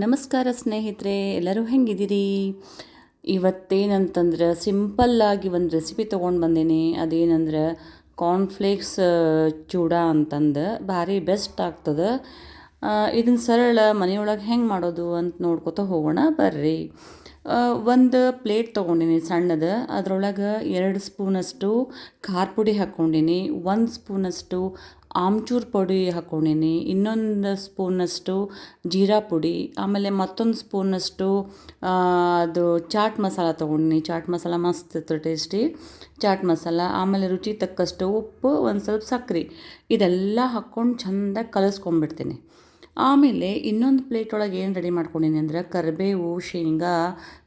ನಮಸ್ಕಾರ ಸ್ನೇಹಿತರೆ, ಎಲ್ಲರೂ ಹೆಂಗಿದ್ದೀರಿ? ಇವತ್ತೇನಂತಂದ್ರೆ ಸಿಂಪಲ್ಲಾಗಿ ಒಂದು ರೆಸಿಪಿ ತೊಗೊಂಡು ಬಂದೀನಿ. ಅದೇನಂದ್ರೆ ಕಾರ್ನ್ಫ್ಲೇಕ್ಸ್ ಚೂಡಾ ಅಂತಂದು ಭಾರಿ ಬೆಸ್ಟ್ ಆಗ್ತದೆ. ಇದನ್ನು ಸರಳ ಮನೆಯೊಳಗೆ ಹೆಂಗೆ ಮಾಡೋದು ಅಂತ ನೋಡ್ಕೊತ ಹೋಗೋಣ ಬರ್ರಿ. ಒಂದು ಪ್ಲೇಟ್ ತೊಗೊಂಡಿನಿ ಸಣ್ಣದು. ಅದರೊಳಗೆ 2 ಸ್ಪೂನಷ್ಟು ಖಾರ ಪುಡಿ ಹಾಕ್ಕೊಂಡೀನಿ, 1 ಸ್ಪೂನಷ್ಟು ಆಮ್ಚೂರು ಪುಡಿ ಹಾಕ್ಕೊಂಡೀನಿ, ಇನ್ನೊಂದು ಸ್ಪೂನಷ್ಟು ಜೀರಾ ಪುಡಿ, ಆಮೇಲೆ ಮತ್ತೊಂದು ಸ್ಪೂನಷ್ಟು ಅದು ಚಾಟ್ ಮಸಾಲ ತೊಗೊಂಡಿನಿ. ಚಾಟ್ ಮಸಾಲ ಮಸ್ತ್ ಇತ್ತು, ಟೇಸ್ಟಿ ಚಾಟ್ ಮಸಾಲ. ಆಮೇಲೆ ರುಚಿ ತಕ್ಕಷ್ಟು ಉಪ್ಪು, ಒಂದು ಸ್ವಲ್ಪ ಸಕ್ಕರೆ, ಇದೆಲ್ಲ ಹಾಕ್ಕೊಂಡು ಚೆಂದಾಗಿ ಕಲಸ್ಕೊಂಡ್ಬಿಡ್ತೀನಿ. ಆಮೇಲೆ ಇನ್ನೊಂದು ಪ್ಲೇಟ್ ಒಳಗೆ ಏನು ರೆಡಿ ಮಾಡ್ಕೊಂಡೀನಿ ಅಂದ್ರೆ ಕರಿಬೇವು, ಶೇಂಗಾ,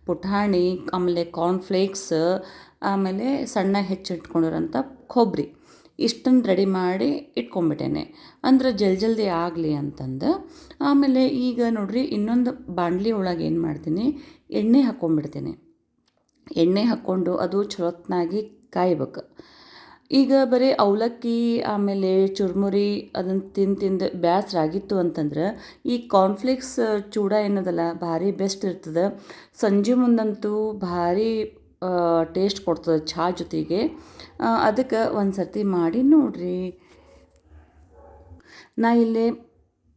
ಪುಟಾಣಿ, ಆಮೇಲೆ ಕಾರ್ನ್ಫ್ಲೇಕ್ಸ್, ಆಮೇಲೆ ಸಣ್ಣಗೆ ಹೆಚ್ಚಿಟ್ಕೊಂಡಿರೋಂಥ ಕೊಬ್ಬರಿ, ಇಷ್ಟನ್ನು ರೆಡಿ ಮಾಡಿ ಇಟ್ಕೊಂಡ್ಬಿಟ್ಟೇನೆ ಅಂದ್ರೆ ಜಲ್ದಿ ಆಗಲಿ ಅಂತಂದು. ಆಮೇಲೆ ಈಗ ನೋಡ್ರಿ, ಇನ್ನೊಂದು ಬಾಣಲಿ ಒಳಗೆ ಏನು ಮಾಡ್ತೀನಿ, ಎಣ್ಣೆ ಹಾಕ್ಕೊಂಡ್ಬಿಡ್ತೀನಿ. ಎಣ್ಣೆ ಹಾಕ್ಕೊಂಡು ಅದು ಚಲೋತ್ನಾಗಿ ಕಾಯ್ಬೇಕು. ಈಗ ಬರೀ ಅವಲಕ್ಕಿ ಆಮೇಲೆ ಚುರ್ಮುರಿ ಅದನ್ನು ತಿಂದು ಬೇಸರಾಗಿತ್ತು ಅಂತಂದ್ರೆ ಈ ಕಾರ್ನ್ಫ್ಲೇಕ್ಸ್ ಚೂಡ ಏನದಲ್ಲ ಭಾರಿ ಬೆಸ್ಟ್ ಇರ್ತದೆ. ಸಂಜೆ ಮುಂದಂತೂ ಭಾರಿ ಟೇಸ್ಟ್ ಕೊಡ್ತದೆ ಚಹಾ ಜೊತೆಗೆ. ಅದಕ್ಕೆ ಒಂದು ಸರ್ತಿ ಮಾಡಿ ನೋಡ್ರಿ. ನಾ ಇಲ್ಲೇ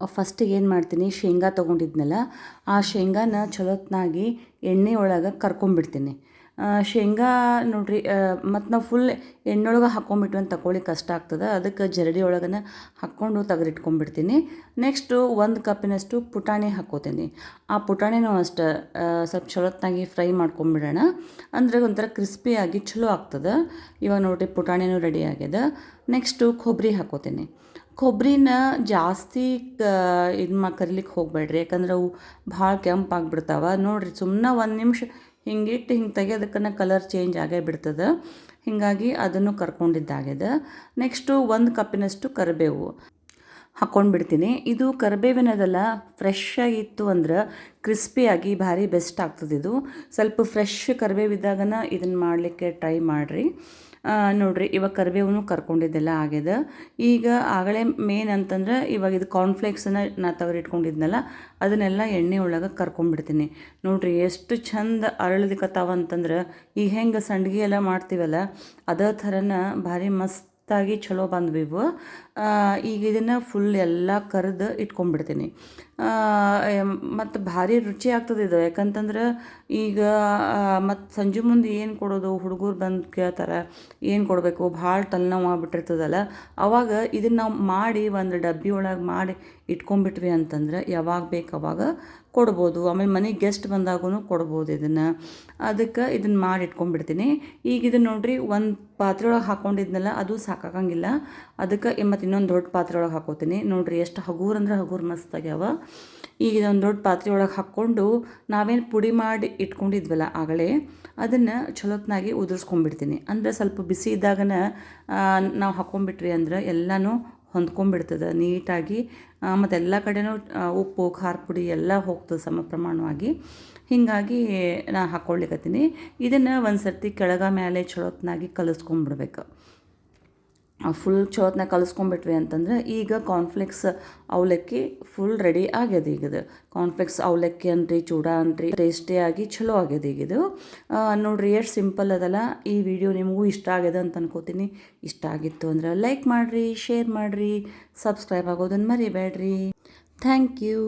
ಫಸ್ಟಿಗೆ ಏನು ಮಾಡ್ತೀನಿ, ಶೇಂಗಾ ತೊಗೊಂಡಿದ್ನಲ್ಲ ಆ ಶೇಂಗಾನ ಚಲೋತ್ನಾಗಿ ಎಣ್ಣೆ ಒಳಗೆ ಕರ್ಕೊಂಬಿಡ್ತೀನಿ. ಶೇಂಗಾ ನೋಡ್ರಿ, ಮತ್ತು ನಾವು ಫುಲ್ ಎಣ್ಣೆಯೊಳಗೆ ಹಾಕ್ಕೊಂಬಿಟ್ವಿ ಅಂತ ತಗೊಳ್ಳಿಕ್ಕೆ ಕಷ್ಟ ಆಗ್ತದೆ. ಅದಕ್ಕೆ ಜರಡಿ ಒಳಗನ ಹಾಕ್ಕೊಂಡು ತೆಗೆದಿಟ್ಕೊಂಡ್ಬಿಡ್ತೀನಿ. ನೆಕ್ಸ್ಟು 1 ಕಪ್ಪಿನಷ್ಟು ಪುಟಾಣಿ ಹಾಕ್ಕೋತೀನಿ. ಆ ಪುಟಾಣಿನೂ ಅಷ್ಟೇ ಸ್ವಲ್ಪ ಚಲೋತ್ನಾಗಿ ಫ್ರೈ ಮಾಡ್ಕೊಂಬಿಡೋಣ, ಅಂದರೆ ಒಂಥರ ಕ್ರಿಸ್ಪಿಯಾಗಿ ಚಲೋ ಆಗ್ತದೆ. ಇವಾಗ ನೋಡ್ರಿ ಪುಟಾಣಿನೂ ರೆಡಿ ಆಗ್ಯದ. ನೆಕ್ಸ್ಟು ಕೊಬ್ಬರಿ ಹಾಕ್ಕೋತೀನಿ. ಕೊಬ್ಬರಿನ ಜಾಸ್ತಿ ಕರಿಲಿಕ್ಕೆ ಹೋಗಬೇಡ್ರಿ, ಯಾಕಂದ್ರೆ ಅವು ಭಾಳ ಕೆಂಪಾಗ್ಬಿಡ್ತಾವೆ. ನೋಡಿರಿ, ಸುಮ್ಮನೆ 1 ನಿಮಿಷ ಹಿಂಗಿಟ್ಟು ಹಿಂಗೆ ತೆಗೆಯೋದಕ್ಕನ್ನ ಕಲರ್ ಚೇಂಜ್ ಆಗೇ ಬಿಡ್ತದೆ. ಹೀಗಾಗಿ ಅದನ್ನು ಕರ್ಕೊಂಡಿದ್ದಾಗ್ಯದ. ನೆಕ್ಸ್ಟು 1 ಕಪ್ಪಿನಷ್ಟು ಕರಿಬೇವು ಹಾಕ್ಕೊಂಡ್ಬಿಡ್ತೀನಿ. ಇದು ಕರಿಬೇವಿನದೆಲ್ಲ ಫ್ರೆಶ್ ಆಗಿತ್ತು ಅಂದ್ರೆ ಕ್ರಿಸ್ಪಿಯಾಗಿ ಭಾರಿ ಬೆಸ್ಟ್ ಆಗ್ತದೆ. ಇದು ಸ್ವಲ್ಪ ಫ್ರೆಶ್ ಕರಿಬೇವಿದ್ದಾಗನ ಇದನ್ನು ಮಾಡಲಿಕ್ಕೆ ಟ್ರೈ ಮಾಡಿರಿ. ನೋಡಿರಿ, ಇವಾಗ ಕರಿಬೇವು ಕರ್ಕೊಂಡಿದ್ದೆಲ್ಲ ಆಗ್ಯದ. ಈಗ ಆಗಲೇ ಮೇನ್ ಅಂತಂದ್ರೆ ಇವಾಗ ಇದು ಕಾರ್ನ್ಫ್ಲೇಕ್ಸನ್ನು ನಾ ತೆಗೆದಿಟ್ಕೊಂಡಿದ್ನಲ್ಲ ಅದನ್ನೆಲ್ಲ ಎಣ್ಣೆ ಒಳಗೆ ಕರ್ಕೊಂಡ್ಬಿಡ್ತೀನಿ. ನೋಡಿರಿ ಎಷ್ಟು ಚಂದ ಅರಳಿಕತ್ತಾವ ಅಂತಂದ್ರೆ ಈಗ ಹೆಂಗೆ ಸಂಡ್ಗೆ ಎಲ್ಲ ಮಾಡ್ತೀವಲ್ಲ ಅದೇ ಥರನ ಭಾರಿ ಮಸ್ತಾಗಿ ಚಲೋ ಬಂದ್ವಿವು. ಈಗ ಇದನ್ನು ಫುಲ್ ಎಲ್ಲ ಕರೆದು ಇಟ್ಕೊಂಡ್ಬಿಡ್ತೀನಿ. ಮತ್ತು ಭಾರಿ ರುಚಿ ಆಗ್ತದೆ ಇದು. ಯಾಕಂತಂದ್ರೆ ಈಗ ಮತ್ತು ಸಂಜೆ ಮುಂದೆ ಏನು ಕೊಡೋದು, ಹುಡುಗರು ಬಂದು ಕೇಳ್ತಾರೆ ಏನು ಕೊಡಬೇಕು, ಭಾಳ ತಲೆನೋವು ಆಗ್ಬಿಟ್ಟಿರ್ತದಲ್ಲ, ಅವಾಗ ಇದನ್ನು ನಾವು ಮಾಡಿ ಒಂದು ಡಬ್ಬಿ ಒಳಗೆ ಮಾಡಿ ಇಟ್ಕೊಂಡ್ಬಿಟ್ವಿ ಅಂತಂದ್ರೆ ಯಾವಾಗ ಬೇಕು ಅವಾಗ ಕೊಡ್ಬೋದು. ಆಮೇಲೆ ಮನೆಗೆ ಗೆಸ್ಟ್ ಬಂದಾಗೂ ಕೊಡ್ಬೋದು ಇದನ್ನು. ಅದಕ್ಕೆ ಇದನ್ನು ಮಾಡಿ ಇಟ್ಕೊಂಡ್ಬಿಡ್ತೀನಿ. ಈಗ ಇದನ್ನು ನೋಡಿರಿ, ಒಂದು ಪಾತ್ರೆ ಒಳಗೆ ಹಾಕ್ಕೊಂಡಿದ್ನಲ್ಲ ಅದು ಸಾಕಾಗಂಗಿಲ್ಲ. ಅದಕ್ಕೆ ಮತ್ತು ಇನ್ನೊಂದು ದೊಡ್ಡ ಪಾತ್ರೆ ಒಳಗೆ ಹಾಕ್ಕೋತೀನಿ. ನೋಡಿರಿ ಎಷ್ಟು ಹಗೂರು ಅಂದ್ರೆ ಹಗೂರು ಮಸ್ತಾಗ್ಯಾವ. ಈಗ ಇದೊಂದು ದೊಡ್ಡ ಪಾತ್ರೆ ಒಳಗೆ ಹಾಕ್ಕೊಂಡು ನಾವೇನು ಪುಡಿ ಮಾಡಿ ಇಟ್ಕೊಂಡಿದ್ವಲ್ಲ ಆಗಲೇ ಅದನ್ನು ಚಲೋತ್ನಾಗಿ ಉದುರಿಸ್ಕೊಂಡ್ಬಿಡ್ತೀನಿ. ಅಂದರೆ ಸ್ವಲ್ಪ ಬಿಸಿ ಇದ್ದಾಗನ ನಾವು ಹಾಕ್ಕೊಂಡ್ಬಿಟ್ವಿ ಅಂದ್ರೆ ಎಲ್ಲನೂ ಹೊಂದ್ಕೊಂಡ್ಬಿಡ್ತದೆ ನೀಟಾಗಿ. ಮತ್ತು ಎಲ್ಲ ಕಡೆನೂ ಉಪ್ಪು ಖಾರ ಪುಡಿ ಎಲ್ಲ ಹೋಗ್ತದೆ ಸಮ ಪ್ರಮಾಣವಾಗಿ. ಹೀಗಾಗಿ ನಾನು ಹಾಕ್ಕೊಳ್ಲಿಕ್ಕತ್ತೀನಿ. ಇದನ್ನು ಒಂದು ಸರ್ತಿ ಕೆಳಗ ಮೇಲೆ ಚಲೋತ್ನಾಗಿ ಕಲಿಸ್ಕೊಂಡ್ಬಿಡ್ಬೇಕು. ಫುಲ್ ಚಲೋತ್ನಾಗ ಕಲಿಸ್ಕೊಂಡ್ಬಿಟ್ವಿ ಅಂತಂದ್ರೆ ಈಗ ಕಾರ್ನ್ಫ್ಲೇಕ್ಸ್ ಅವಲಕ್ಕಿ ಫುಲ್ ರೆಡಿ ಆಗ್ಯದ. ಈಗದು ಕಾರ್ನ್ಫ್ಲೇಕ್ಸ್ ಅವಲಕ್ಕಿ ಅನ್ರಿ ಚೂಡಾ ಅನ್ರಿ ಟೇಸ್ಟಿಯಾಗಿ ಚಲೋ ಆಗ್ಯದ ಈಗಿದು. ನೋಡಿರಿ ಎಷ್ಟು ಸಿಂಪಲ್ ಅದಲ್ಲ. ಈ ವಿಡಿಯೋ ನಿಮಗೂ ಇಷ್ಟ ಆಗ್ಯದ ಅಂತ ಅನ್ಕೋತೀನಿ. ಇಷ್ಟ ಆಗಿತ್ತು ಅಂದ್ರೆ ಲೈಕ್ ಮಾಡಿರಿ, ಶೇರ್ ಮಾಡಿರಿ, ಸಬ್ಸ್ಕ್ರೈಬ್ ಆಗೋದನ್ನು ಮರಿಬೇಡ್ರಿ. Thank you.